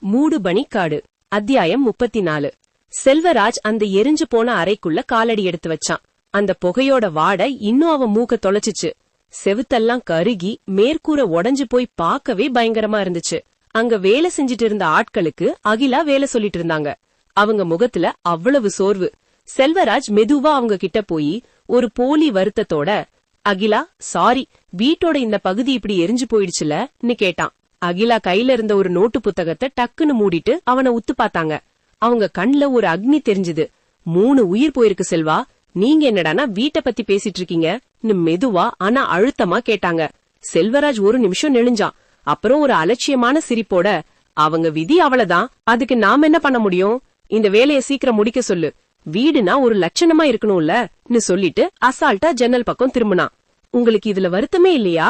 மூடுபனிக்காடு அத்தியாயம் 34. செல்வராஜ் அந்த எரிஞ்சு போன அறைக்குள்ள காலடி எடுத்து வச்சான். அந்த புகையோட வாடை இன்னும் அவன் மூக்க தொலைச்சிச்சு. செவுத்தெல்லாம் கருகி மேற்கூரை உடைஞ்சு போய் பார்க்கவே பயங்கரமா இருந்துச்சு. அங்க வேலை செஞ்சிட்டு இருந்த ஆட்களுக்கு அகிலா வேலை சொல்லிட்டு இருந்தாங்க. அவங்க முகத்துல அவ்வளவு சோர்வு. செல்வராஜ் மெதுவா அவங்க கிட்ட போய் ஒரு போலி வருத்தத்தோட, அகிலா சாரி, வீட்டோட இந்த பகுதி இப்படி எரிஞ்சு போயிடுச்சுலன்னு கேட்டான். அகிலா கையில இருந்த ஒரு நோட்டு புத்தகத்தை டக்குன்னு மூடிட்டு அவனை உத்து பார்த்தாங்க. அவங்க கண்ல ஒரு அக்னி தெரிஞ்சது. 3 உயிர் போயிருக்கு செல்வா, நீங்க என்னடானா வீட்டை பத்தி பேசிட்டு இருக்கீங்கன்னு மெதுவா ஆனா அழுத்தமா கேட்டாங்க. செல்வராஜ் ஒரு நிமிஷம் நெளிஞ்சான். அப்புறம் ஒரு அலட்சியமான சிரிப்போட, அவங்க விதி அவ்வளவுதான், அதுக்கு நாம என்ன பண்ண முடியும், இந்த வேலையை சீக்கிரம் முடிக்க சொல்லு, வீடுனா ஒரு லட்சணமா இருக்கணும்லன்னு சொல்லிட்டு அசால்ட்டா ஜன்னல் பக்கம் திரும்பினான். உங்களுக்கு இதுல வருத்தமே இல்லையா?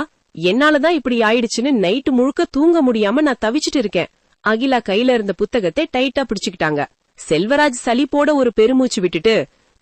என்னாலதான் இப்படி ஆயிடுச்சுன்னு நைட்டு முழுக்க தூங்க முடியாம நான் தவிச்சிட்டு இருக்கேன். அகிலா கையில இருந்த புத்தகத்தை டைட்டா பிடிச்சுக்கிட்டாங்க. செல்வராஜ் சலிப்போட ஒரு பெருமூச்சு விட்டுட்டு,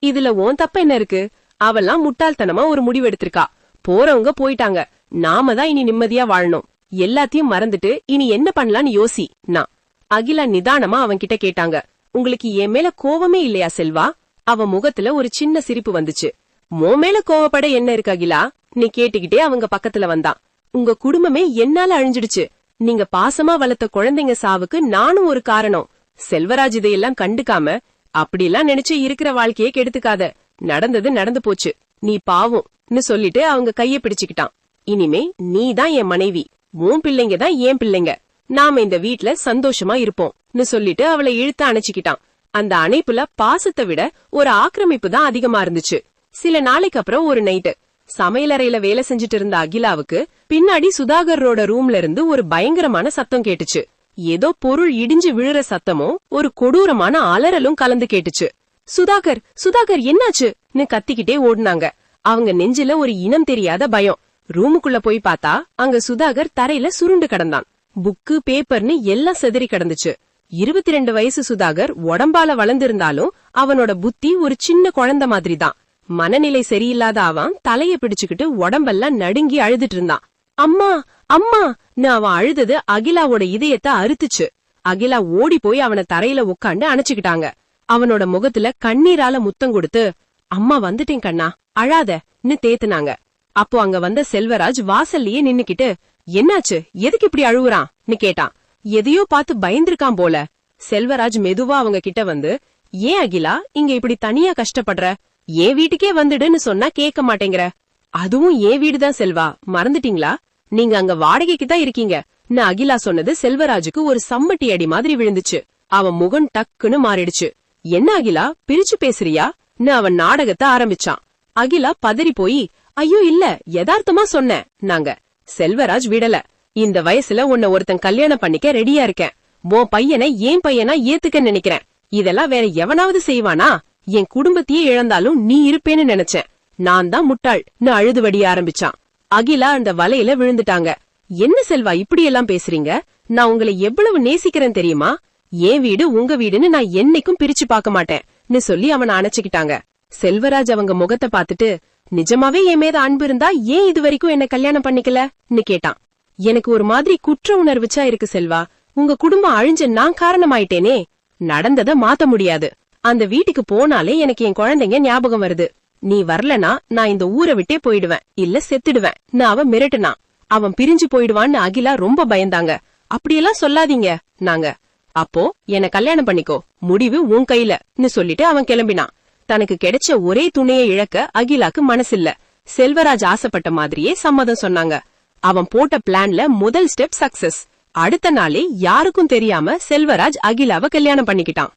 இதுல உன் தப்ப என்ன இருக்கு, அவெல்லாம் முட்டாள்தனமா ஒரு முடிவு எடுத்திருக்கா, போறவங்க போயிட்டாங்க, நாம தான் இனி நிம்மதியா வாழணும், எல்லாத்தையும் மறந்துட்டு இனி என்ன பண்ணலான்னு யோசி. நான் அகிலா நிதானமா அவன் கிட்ட கேட்டாங்க. உங்களுக்கு என் மேல கோவமே இல்லையா செல்வா? அவன் முகத்துல ஒரு சின்ன சிரிப்பு வந்துச்சு. மோ மேல கோவப்பட என்ன இருக்கு அகிலா? நீ கேட்டுக்கிட்டே அவங்க பக்கத்துல வந்தான். உங்க குடும்பமே என்னால அழிஞ்சிடுச்சு, நீங்க பாசமா வளர்த்த குழந்தைங்க சாவுக்கு நானும் ஒரு காரணம். செல்வராஜ் இதையெல்லாம் கண்டுக்காம, அப்படிலாம் நினைச்சு இருக்கிற வாழ்க்கையே கெடுத்துக்காத, நடந்தது நடந்து போச்சு, நீ பாவம்னு சொல்லிட்டு அவங்க கைய பிடிச்சுக்கிட்டான். இனிமே நீ தான் என் மனைவி, உன் பிள்ளைங்க தான் என் பிள்ளைங்க, நாம இந்த வீட்ல சந்தோஷமா இருப்போம்னு சொல்லிட்டு அவளை இழுத்து அணைச்சுக்கிட்டான். அந்த அணைப்புல பாசத்தை விட ஒரு ஆக்கிரமிப்பு தான் அதிகமா இருந்துச்சு. சில நாளைக்கு அப்புறம் ஒரு நைட்டு சமையலறையில வேலை செஞ்சுட்டு இருந்த அகிலாவுக்கு பின்னாடி சுதாகரோட ரூம்ல இருந்து ஒரு பயங்கரமான சத்தம் கேட்டுச்சு. ஏதோ பொருள் இடிஞ்சு விழுற சத்தமும் ஒரு கொடூரமான அலறலும் கலந்து கேட்டுச்சு. சுதாகர், சுதாகர் என்னாச்சுன்னு கத்திக்கிட்டே ஓடுனாங்க. அவங்க நெஞ்சில ஒரு இனம் தெரியாத பயம். ரூமுக்குள்ள போய் பார்த்தா அங்க சுதாகர் தரையில சுருண்டு கிடந்தான். புக்கு பேப்பர்னு எல்லாம் செதறி கிடந்துச்சு. 22 வயசு சுதாகர் உடம்பால வளர்ந்திருந்தாலும் அவனோட புத்தி ஒரு சின்ன குழந்தை மாதிரி தான். மனநிலை சரியில்லாத அவன் தலைய பிடிச்சுக்கிட்டு உடம்பெல்லாம் நடுங்கி அழுதுட்டு இருந்தான். அம்மா அம்மான்னு அவன் அழுதது அகிலாவோட இதயத்தை அறுத்துச்சு. அகிலா ஓடி போய் அவனை தரையில உட்காந்து அணைச்சுக்கிட்டாங்க. அவனோட முகத்துல கண்ணீரால முத்தம் கொடுத்து, அம்மா வந்துட்டேன் கண்ணா, அழாதன்னு தேத்துனாங்க. அப்போ அங்க வந்த செல்வராஜ் வாசல்லயே நின்னுக்கிட்டு, என்னாச்சு, எதுக்கு இப்படி அழுவுறான்னு கேட்டான். எதையோ பார்த்து பயந்திருக்கான் போல. செல்வராஜ் மெதுவா அவங்க கிட்ட வந்து, ஏன் அகிலா இங்க இப்படி தனியா கஷ்டப்படுற, ஏன் வீட்டுக்கே வந்துடுன்னு சொன்னா கேட்க மாட்டேங்கிற, அதுவும் ஏன் வீடுதான் செல்வா, மறந்துட்டீங்களா, நீங்க அங்க வாடகைக்கு தான் இருக்கீங்கன்னு அகிலா சொன்னது செல்வராஜுக்கு ஒரு சம்மட்டி அடி மாதிரி விழுந்துச்சு. அவன் முகம் டக்குன்னு மாறிடுச்சு. என்ன அகிலா, பிரிச்சு பேசுறியான்னு அவன் நாடகத்தை ஆரம்பிச்சான். அகிலா பதறி போய், ஐயோ இல்ல, யதார்த்தமா சொன்னேன் நாங்க. செல்வராஜ் விடல. இந்த வயசுல உன்னை ஒருத்தன் கல்யாணம் பண்ணிக்க ரெடியா இருக்கேன், உன் பையனை ஏன் பையனா ஏத்துக்க நினைக்கிறேன், இதெல்லாம் வேற எவனாவது செய்வானா, என் குடும்பத்தையே இழந்தாலும் நீ இருப்பேன்னு நினைச்சேன், நான் தான் முட்டாள்னு அழுது வடிய ஆரம்பிச்சான். அகிலா அந்த வலையில விழுந்துட்டாங்க. என்ன செல்வா இப்படி எல்லாம் பேசுறீங்க, நான் உங்களை எவ்வளவு நேசிக்கிறேன் தெரியுமா, என் வீடு உங்க வீடுன்னு நான் என்னைக்கும் பிரிச்சு பார்க்க மாட்டேன்னு சொல்லி அவனை அணைச்சுக்கிட்டாங்க. செல்வராஜ் அவங்க முகத்தை பார்த்துட்டு, நிஜமாவே என் மீது அன்பு இருந்தா ஏன் இது வரைக்கும் என்ன கல்யாணம் பண்ணிக்கலன்னு கேட்டான். எனக்கு ஒரு மாதிரி குற்ற உணர்வுச்சா இருக்கு செல்வா, உங்க குடும்பம் அழிஞ்ச நான் காரணமாயிட்டேனே, நடந்தத மாத்த முடியாது, அந்த வீட்டுக்கு போனாலே எனக்கு என் குழந்தைங்க ஞாபகம் வருது, நீ வரலனா நான் இந்த ஊரை விட்டே போயிடுவேன், இல்ல செத்துடுவேன் அவன் மிரட்டுனான். அவன் பிரிஞ்சு போயிடுவான்னு அகிலா ரொம்ப பயந்தாங்க. அப்படியெல்லாம் சொல்லாதீங்க நாங்க. அப்போ என்ன கல்யாணம் பண்ணிக்கோ, முடிவு உன் கையிலன்னு சொல்லிட்டு அவன் கிளம்பினான். தனக்கு கிடைச்ச ஒரே துணையை இழக்க அகிலாக்கு மனசில்ல. செல்வராஜ் ஆசைப்பட்ட மாதிரியே சம்மதம் சொன்னாங்க. அவன் போட்ட பிளான்ல முதல் ஸ்டெப் சக்சஸ். அடுத்த நாளே யாருக்கும் தெரியாம செல்வராஜ் அகிலாவை கல்யாணம் பண்ணிக்கிட்டான்.